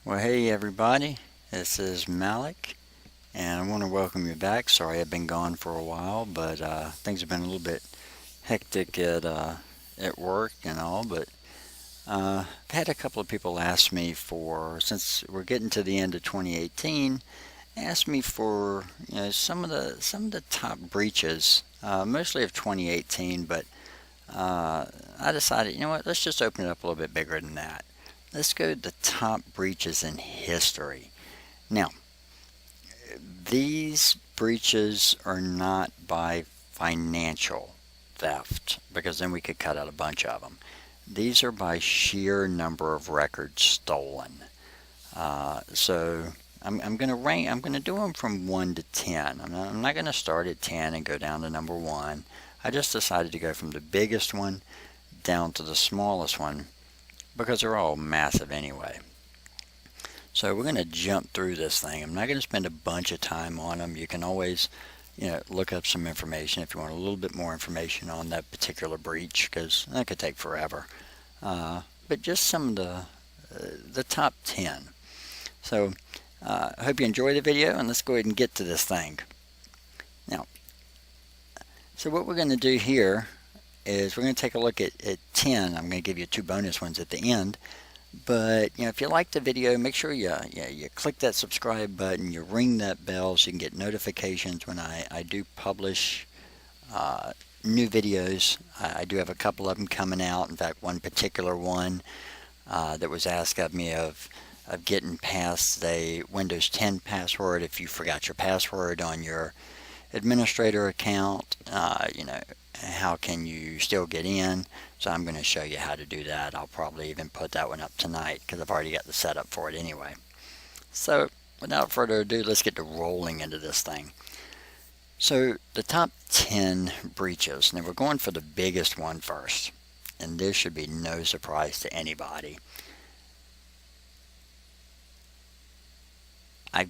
Well, hey everybody, this is Malik, and I want to welcome you back. Sorry I've been gone for a while, but things have been a little bit hectic at work and all. But I've had a couple of people ask me for, since we're getting to the end of 2018, ask me for some of the top breaches, mostly of 2018. But I decided, you know what, let's just open it up a little bit bigger than that. Let's go to the top breaches in history. Now, these breaches are not by financial theft, because then we could cut out a bunch of them. These are by sheer number of records stolen. So I'm going to rank. I'm going to do them from 1 to 10. I'm not going to start at 10 and go down to number 1. I just decided to go from the biggest one down to the smallest one because they're all massive anyway. So we're going to jump through this thing. I'm not going to spend a bunch of time on them. You can always, look up some information if you want a little bit more information on that particular breach, because that could take forever. But just some of the top 10. So I hope you enjoy the video, and let's go ahead and get to this thing. Now, so what we're going to do here is we're going to take a look at 10. I'm going to give you 2 bonus ones at the end. But if you like the video, make sure you click that subscribe button, you ring that bell so you can get notifications when I do publish new videos. I do have a couple of them coming out. In fact, one particular one that was asked of me of getting past the Windows 10 password if you forgot your password on your administrator account. How can you still get in? So I'm going to show you how to do that. I'll probably even put that one up tonight because I've already got the setup for it anyway. So without further ado, let's get to rolling into this thing. So the top 10 breaches. Now we're going for the biggest one first, and this should be no surprise to anybody. I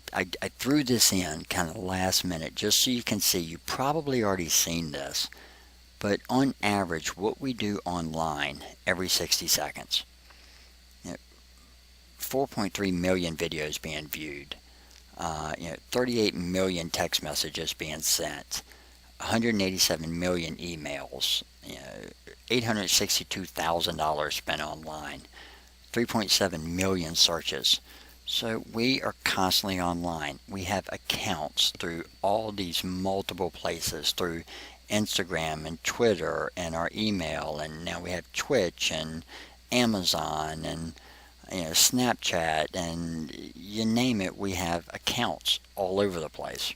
threw this in kind of last minute just so you can see. You probably already seen this. But on average, what we do online every 60 seconds, 4.3 million videos being viewed, 38 million text messages being sent, 187 million emails, $862,000 spent online, 3.7 million searches. So we are constantly online. We have accounts through all these multiple places, through Instagram and Twitter and our email, and now we have Twitch and Amazon and Snapchat, and you name it, we have accounts all over the place.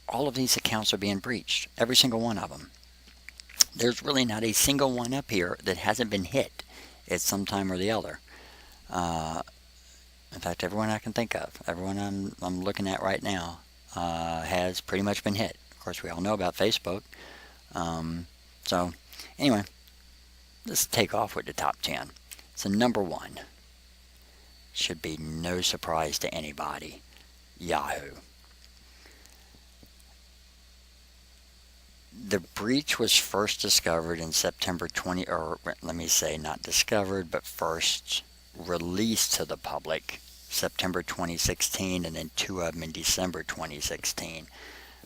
All of these accounts are being breached, every single one of them. There's really not a single one up here that hasn't been hit at some time or the other. In fact, everyone I can think of, everyone I'm looking at right now, has pretty much been hit. Of course, we all know about Facebook. So anyway, let's take off with the top 10. So number 1 should be no surprise to anybody: Yahoo. The breach was first discovered in September 20, or let me say not discovered, but first released to the public September 2016, and then 2 of them in December 2016.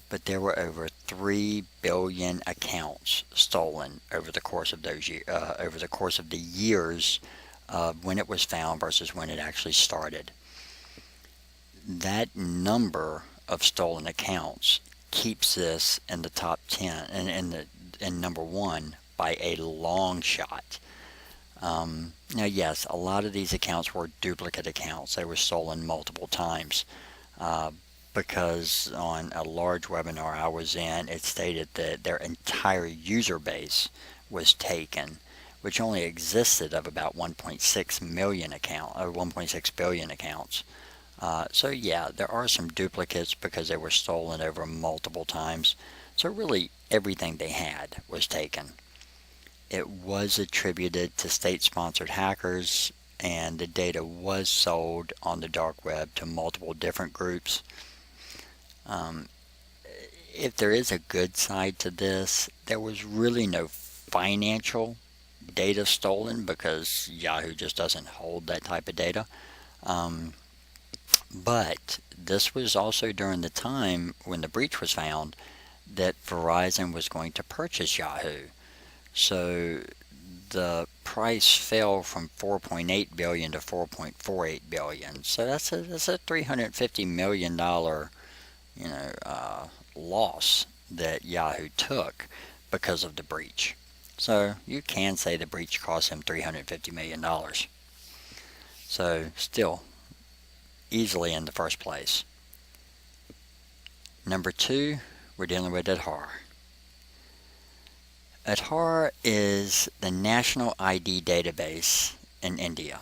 But there were over 3 billion accounts stolen over the course of those over the course of the years of when it was found versus when it actually started. That number of stolen accounts keeps this in the top 10 and in number 1 by a long shot. Now, yes, a lot of these accounts were duplicate accounts. They were stolen multiple times. Because on a large webinar I was in, it stated that their entire user base was taken, which only existed of about 1.6 million account, or 1.6 billion accounts. So yeah, there are some duplicates because they were stolen over multiple times. So really everything they had was taken. It was attributed to state-sponsored hackers, and the data was sold on the dark web to multiple different groups. If there is a good side to this, there was really no financial data stolen because Yahoo just doesn't hold that type of data. But this was also during the time when the breach was found that Verizon was going to purchase Yahoo. So the price fell from 4.8 billion to 4.48 billion. So that's a $350 million loss that Yahoo took because of the breach. So you can say the breach cost him $350 million. So still easily in the first place. Number 2, we're dealing with Aadhaar. Aadhaar is the national ID database in India.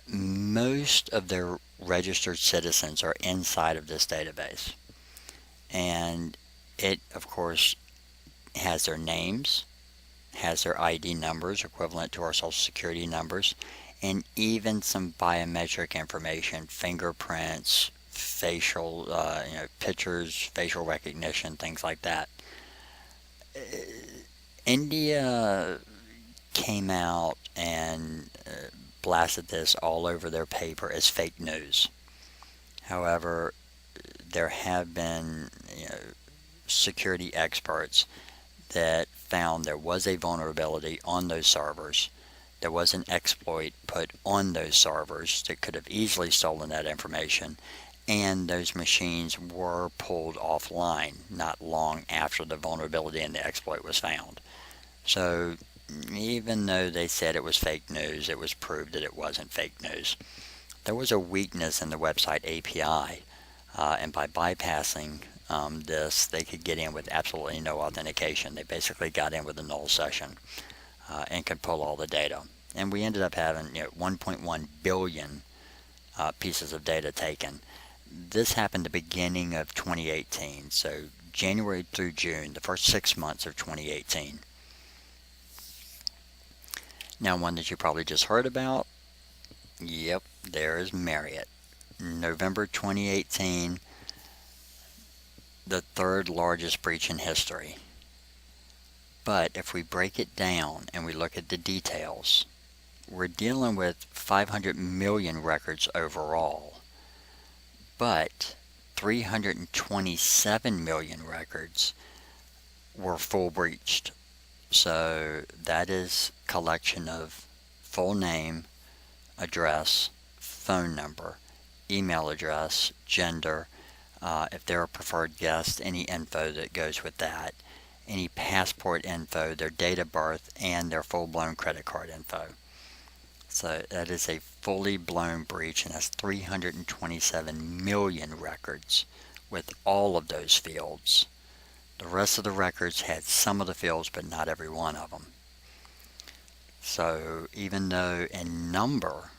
Most of their registered citizens are inside of this database. And it, of course, has their names, has their ID numbers equivalent to our Social Security numbers, and even some biometric information, fingerprints, facial, pictures, facial recognition, things like that. India came out and blasted this all over their paper as fake news. However, there have been security experts that found there was a vulnerability on those servers. There was an exploit put on those servers that could have easily stolen that information, and those machines were pulled offline not long after the vulnerability and the exploit was found. So even though they said it was fake news, it was proved that it wasn't fake news. There was a weakness in the website API, and by bypassing this, they could get in with absolutely no authentication. They basically got in with a null session and could pull all the data. And we ended up having 1.1 billion pieces of data taken. This happened the beginning of 2018, so January through June, the first 6 months of 2018. Now, one that you probably just heard about, yep, there is Marriott. November 2018, the third largest breach in history. But if we break it down and we look at the details, we're dealing with 500 million records overall, but 327 million records were full breached. So that is collection of full name, address, phone number, email address, gender, if they're a preferred guest, any info that goes with that, any passport info, their date of birth, and their full-blown credit card info. So that is a fully blown breach, and that's 327 million records with all of those fields. The rest of the records had some of the fields, but not every one of them. So even though in number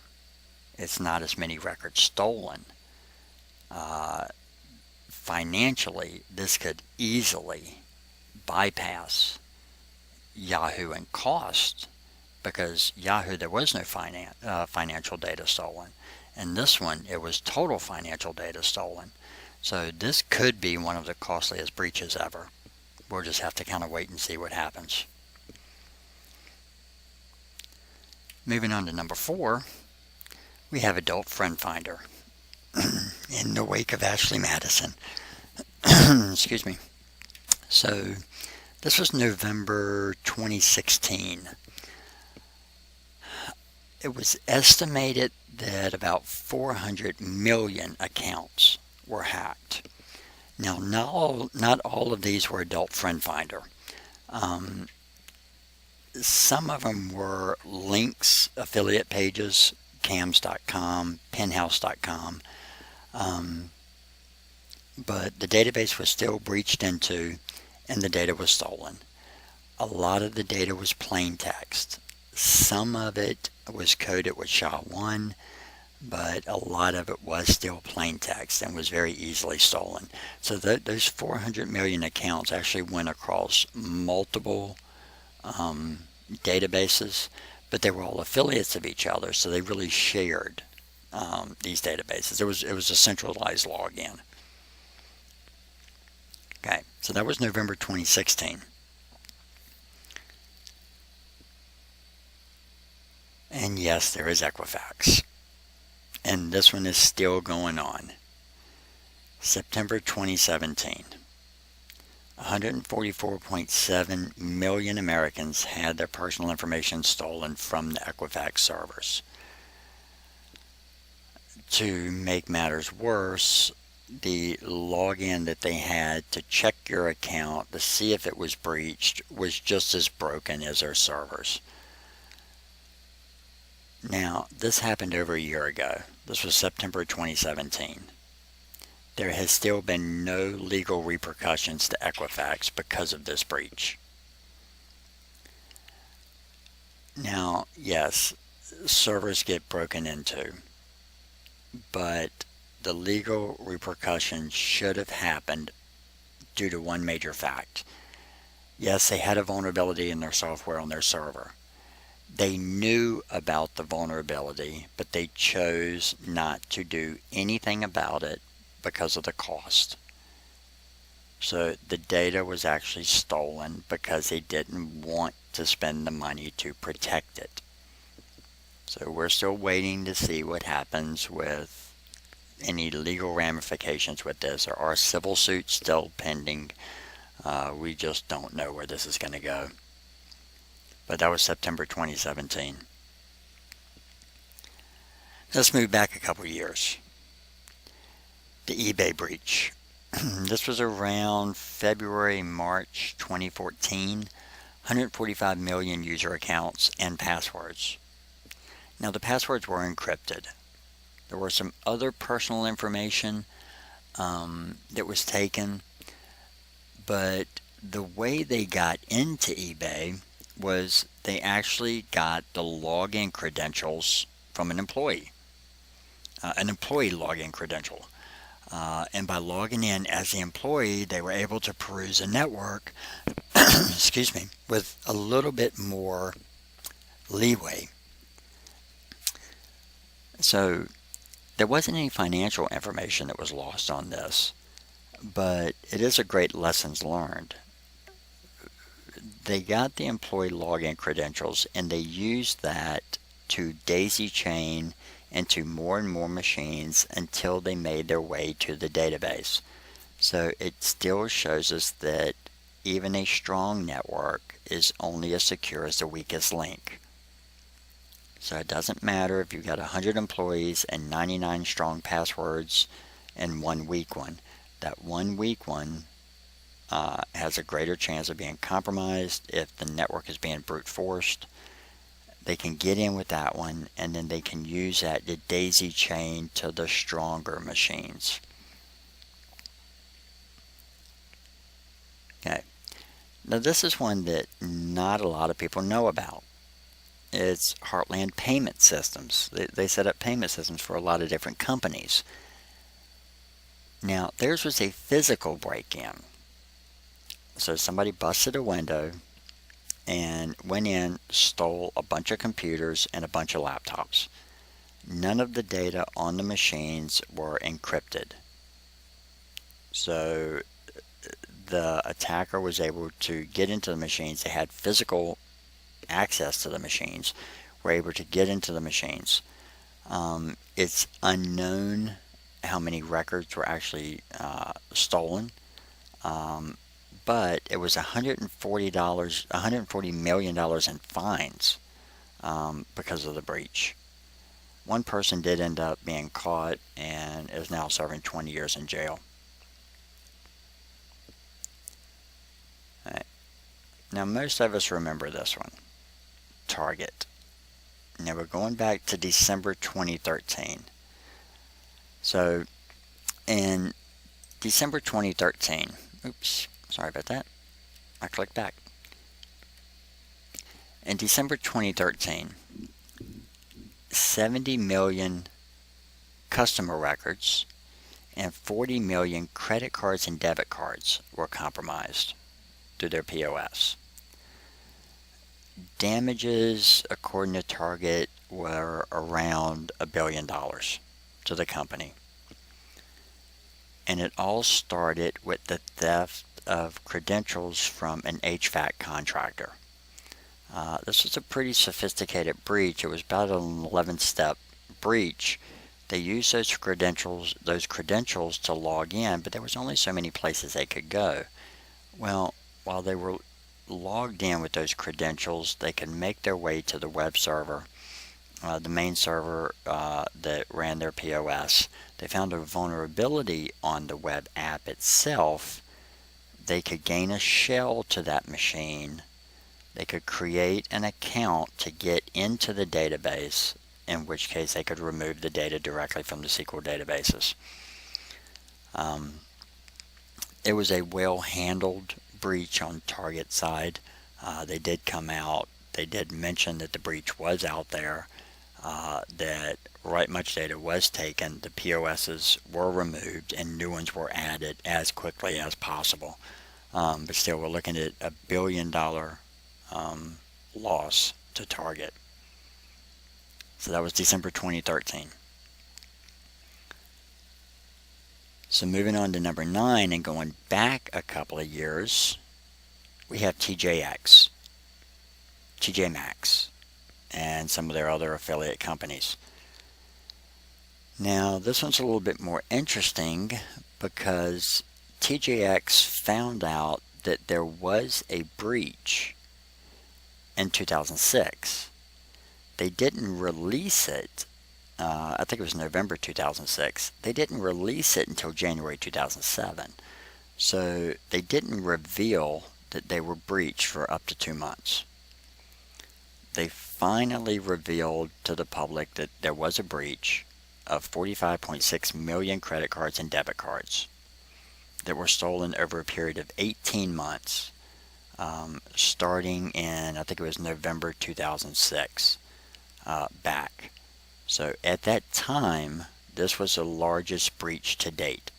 it's not as many records stolen, financially this could easily bypass Yahoo in cost, because Yahoo, there was no financial data stolen. And this one, it was total financial data stolen. So this could be one of the costliest breaches ever. We'll just have to kind of wait and see what happens. Moving on to number 4, we have Adult Friend Finder. In the wake of Ashley Madison. Excuse me. So this was November 2016. It was estimated that about 400 million accounts were hacked. Now, not all of these were Adult Friend Finder. Some of them were links, affiliate pages, cams.com, penthouse.com. But the database was still breached into, and the data was stolen. A lot of the data was plain text. Some of it was coded with SHA-1, but a lot of it was still plain text and was very easily stolen. So those 400 million accounts actually went across multiple databases, but they were all affiliates of each other, so they really shared these databases. It was a centralized login. Okay, so that was November 2016. And yes, there is Equifax. And this one is still going on. September 2017. 144.7 million Americans had their personal information stolen from the Equifax servers. To make matters worse, the login that they had to check your account to see if it was breached was just as broken as their servers. Now, this happened over a year ago. This was September 2017. There has still been no legal repercussions to Equifax because of this breach. Now, yes, servers get broken into, but the legal repercussions should have happened due to one major fact. Yes, they had a vulnerability in their software on their server. They knew about the vulnerability, but they chose not to do anything about it because of the cost. So the data was actually stolen because they didn't want to spend the money to protect it. So we're still waiting to see what happens with any legal ramifications with this. There are civil suits still pending. We just don't know where this is going to go. But that was September 2017. Let's move back a couple years. The eBay breach. This was around February, March 2014. 145 million user accounts and passwords. Now the passwords were encrypted. There were some other personal information that was taken, but the way they got into eBay was they actually got the login credentials from an employee login credential. And by logging in as the employee, they were able to peruse a network excuse me, with a little bit more leeway. So there wasn't any financial information that was lost on this, but it is a great lessons learned. They got the employee login credentials and they used that to daisy chain into more and more machines until they made their way to the database. So it still shows us that even a strong network is only as secure as the weakest link. So it doesn't matter if you've got 100 employees and 99 strong passwords and one weak one. That one weak one has a greater chance of being compromised if the network is being brute forced. They can get in with that one and then they can use that to daisy chain to the stronger machines. Okay. Now this is one that not a lot of people know about. It's Heartland Payment Systems. They set up payment systems for a lot of different companies. Now theirs was a physical break-in. So somebody busted a window and went in, stole a bunch of computers and a bunch of laptops. None of the data on the machines were encrypted. So the attacker was able to get into the machines. They had physical access to the machines, were able to get into the machines. It's unknown how many records were actually stolen. But it was $140 million in fines because of the breach. One person did end up being caught and is now serving 20 years in jail. All right. Now most of us remember this one, Target. Now we're going back to December 2013. So in December 2013, oops, sorry about that. I clicked back. In December 2013, 70 million customer records and 40 million credit cards and debit cards were compromised through their POS. Damages, according to Target, were around $1 billion to the company. And it all started with the theft of credentials from an HVAC contractor. This was a pretty sophisticated breach. It was about an 11-step breach They used those credentials to log in, but there was only so many places they could go. Well, while they were logged in with those credentials, they could make their way to the web server, the main server that ran their POS. They found a vulnerability on the web app itself. They could gain a shell to that machine. They could create an account to get into the database, in which case they could remove the data directly from the SQL databases. It was a well-handled breach on Target side. They did come out. They did mention that the breach was out there, that right much data was taken, the POSs were removed, and new ones were added as quickly as possible. But still, we're looking at $1 billion loss to Target. So that was December 2013. So moving on to number 9 and going back a couple of years, we have TJ Maxx, and some of their other affiliate companies. Now, this one's a little bit more interesting because TJX found out that there was a breach in 2006. They didn't release it. I think it was November 2006. They didn't release it until January 2007. So they didn't reveal that they were breached for up to 2 months. They finally revealed to the public that there was a breach of 45.6 million credit cards and debit cards that were stolen over a period of 18 months, starting in, I think it was November 2006, back. So at that time, this was the largest breach to date.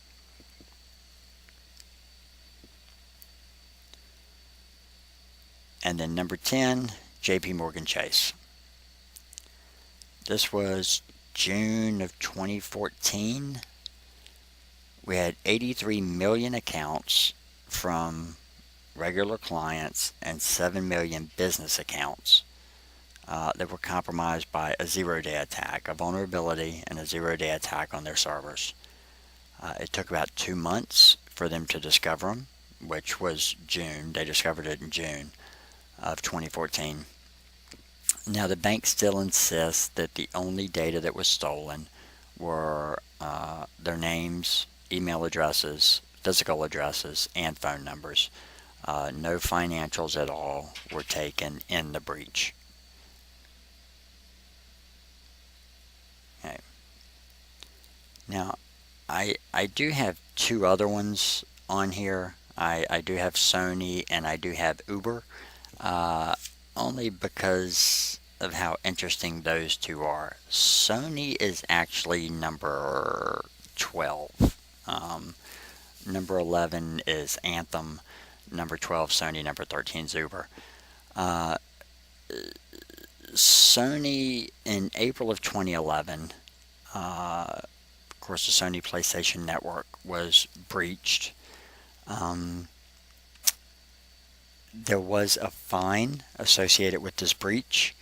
And then number 10, JP Morgan Chase. This was June of 2014. We had 83 million accounts from regular clients and 7 million business accounts that were compromised by a zero-day attack, a vulnerability and a zero-day attack on their servers. It took about 2 months for them to discover them, which was June. They discovered it in June of 2014. Now, the bank still insists that the only data that was stolen were their names, email addresses, physical addresses, and phone numbers. No financials at all were taken in the breach. Okay. Now, I do have 2 other ones on here. I do have Sony and I do have Uber, only because of how interesting those 2 are. Sony is actually number 12. Number 11 is Anthem. Number 12 Sony. Number 13 is Uber. Sony, in April of 2011, of course the Sony PlayStation Network was breached. There was a fine associated with this breach,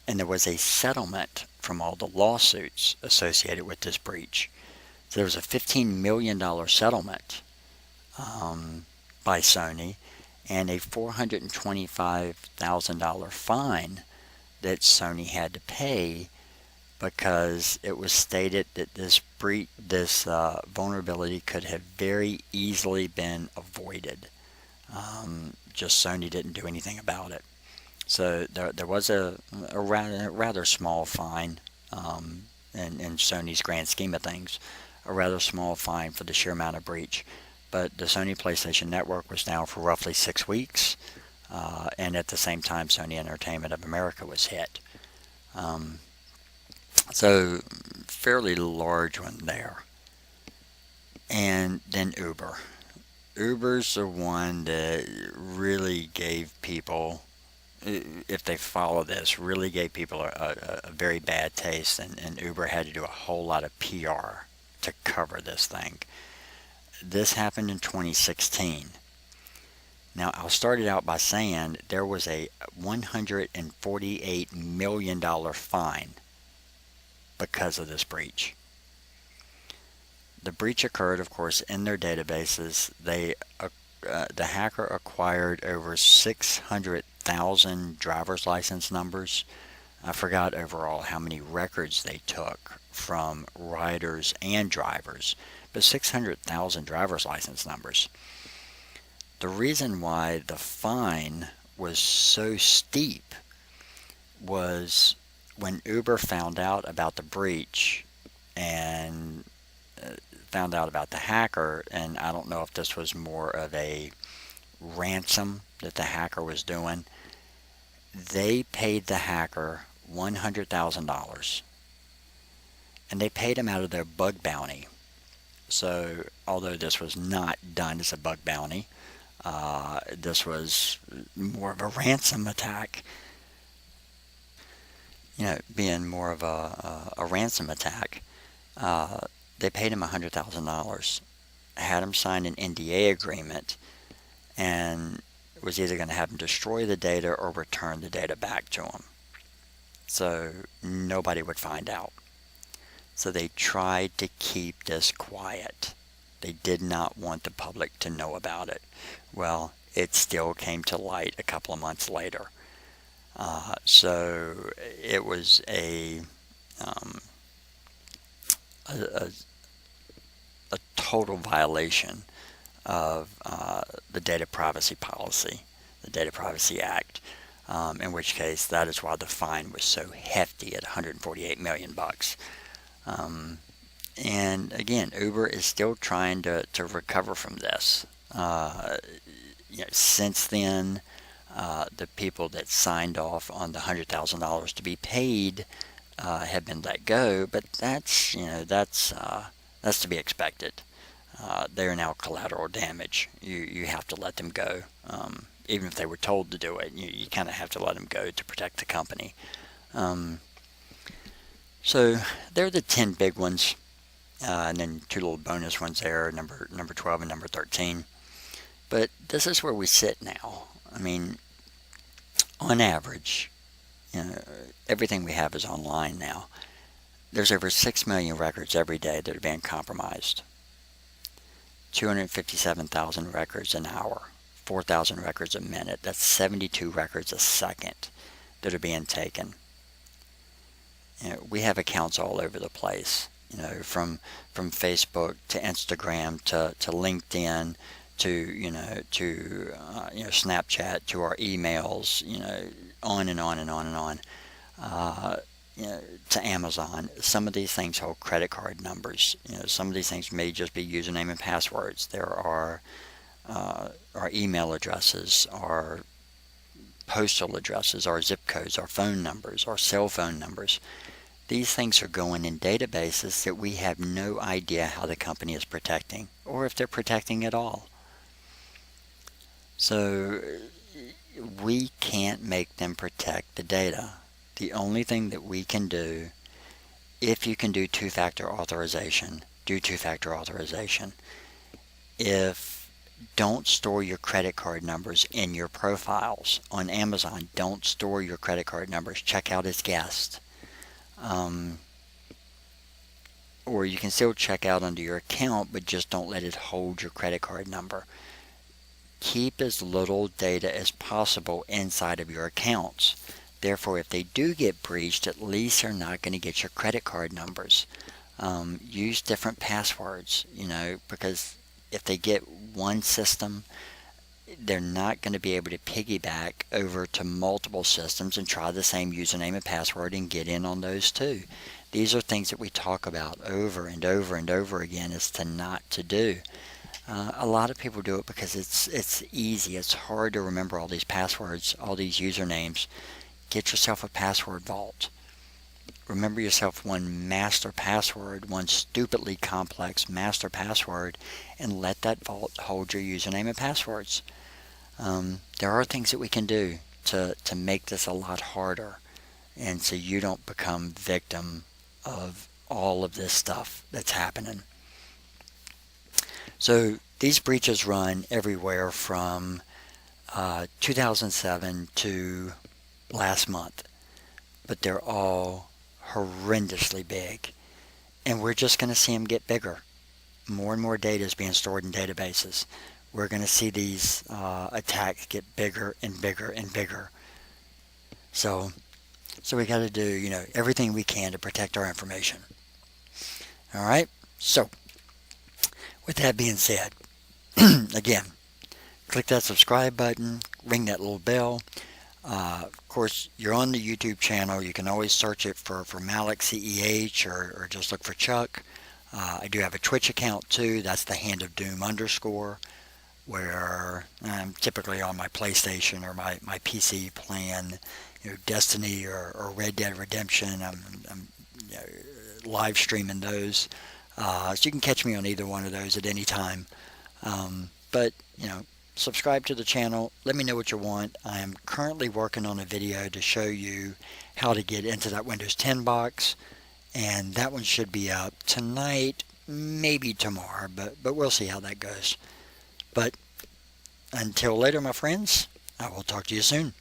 and there was a settlement from all the lawsuits associated with this breach. So there was a $15 million settlement by Sony and a $425,000 fine that Sony had to pay because it was stated that this vulnerability could have very easily been avoided. Just Sony didn't do anything about it. So there was a rather small fine, in Sony's grand scheme of things, a rather small fine for the sheer amount of breach. But the Sony PlayStation Network was down for roughly 6 weeks, and at the same time Sony Entertainment of America was hit. So fairly large one there. And then Uber. Uber's the one that really gave people, if they follow this, really gave people a very bad taste, and Uber had to do a whole lot of PR to cover this thing. This happened in 2016. Now, I'll start it out by saying there was a $148 million fine because of this breach. The breach occurred, of course, in their databases. The hacker acquired over 600,000 driver's license numbers. I forgot overall how many records they took from riders and drivers, but 600,000 driver's license numbers. The reason why the fine was so steep was when Uber found out about the breach and found out about the hacker, and I don't know if this was more of a ransom that the hacker was doing, they paid the hacker $100,000, and they paid him out of their bug bounty. So although this was not done as a bug bounty, this was more of a ransom attack. Being more of a ransom attack, they paid him $100,000, had him sign an NDA agreement, and was either going to have him destroy the data or return the data back to him. So nobody would find out. So they tried to keep this quiet. They did not want the public to know about it. Well, it still came to light a couple of months later. So it was a total violation of the data privacy policy, the Data Privacy Act, in which case that is why the fine was so hefty at $148 million. And again, Uber is still trying to recover from this. Since then, the people that signed off on the $100,000 to be paid have been let go, but that's to be expected. They are now collateral damage. You have to let them go, even if they were told to do it. You kind of have to let them go to protect the company. So they're the 10 big ones, and then 2 little bonus ones there, number 12 and number 13. But this is where we sit now. I mean, on average, everything we have is online now. There's over 6 million records every day that are being compromised. 257,000 records an hour, 4,000 records a minute. That's 72 records a second that are being taken. We have accounts all over the place. From Facebook to Instagram to LinkedIn to Snapchat to our emails. On and on and on and on. To Amazon. Some of these things hold credit card numbers. Some of these things may just be username and passwords. There are our email addresses, our postal addresses, our zip codes, our phone numbers, our cell phone numbers. These things are going in databases that we have no idea how the company is protecting, or if they're protecting at all. So we can't make them protect the data. The only thing that we can do, if you can do two-factor authorization, do two-factor authorization. Don't store your credit card numbers in your profiles. On Amazon, don't store your credit card numbers. Check out as guest. Or you can still check out under your account, but just don't let it hold your credit card number. Keep as little data as possible inside of your accounts. Therefore, if they do get breached, at least they're not going to get your credit card numbers. Use different passwords, because if they get one system, they're not going to be able to piggyback over to multiple systems and try the same username and password and get in on those too. These are things that we talk about over and over and over again as to not to do. A lot of people do it because it's easy. It's hard to remember all these passwords, all these usernames. Get yourself a password vault. Remember yourself one master password, one stupidly complex master password, and let that vault hold your username and passwords. There are things that we can do to make this a lot harder, and so you don't become victim of all of this stuff that's happening. So these breaches run everywhere from 2007 to last month, but they're all horrendously big, and we're just going to see them get bigger. more and more data is being stored in databases. We're going to see these attacks get bigger and bigger and bigger. So we got to do, everything we can to protect our information. All right. So with that being said, again, click that subscribe button, ring that little bell. Of course, you're on the YouTube channel. You can always search it for Malik CEH or just look for Chuck. I do have a Twitch account too. That's the Hand of Doom _ where I'm typically on my PlayStation or my PC playing, Destiny or Red Dead Redemption. I'm live streaming those, so you can catch me on either one of those at any time. But subscribe to the channel. Let me know what you want. I am currently working on a video to show you how to get into that Windows 10 box, and that one should be up tonight, maybe tomorrow, but we'll see how that goes. But until later, my friends, I will talk to you soon.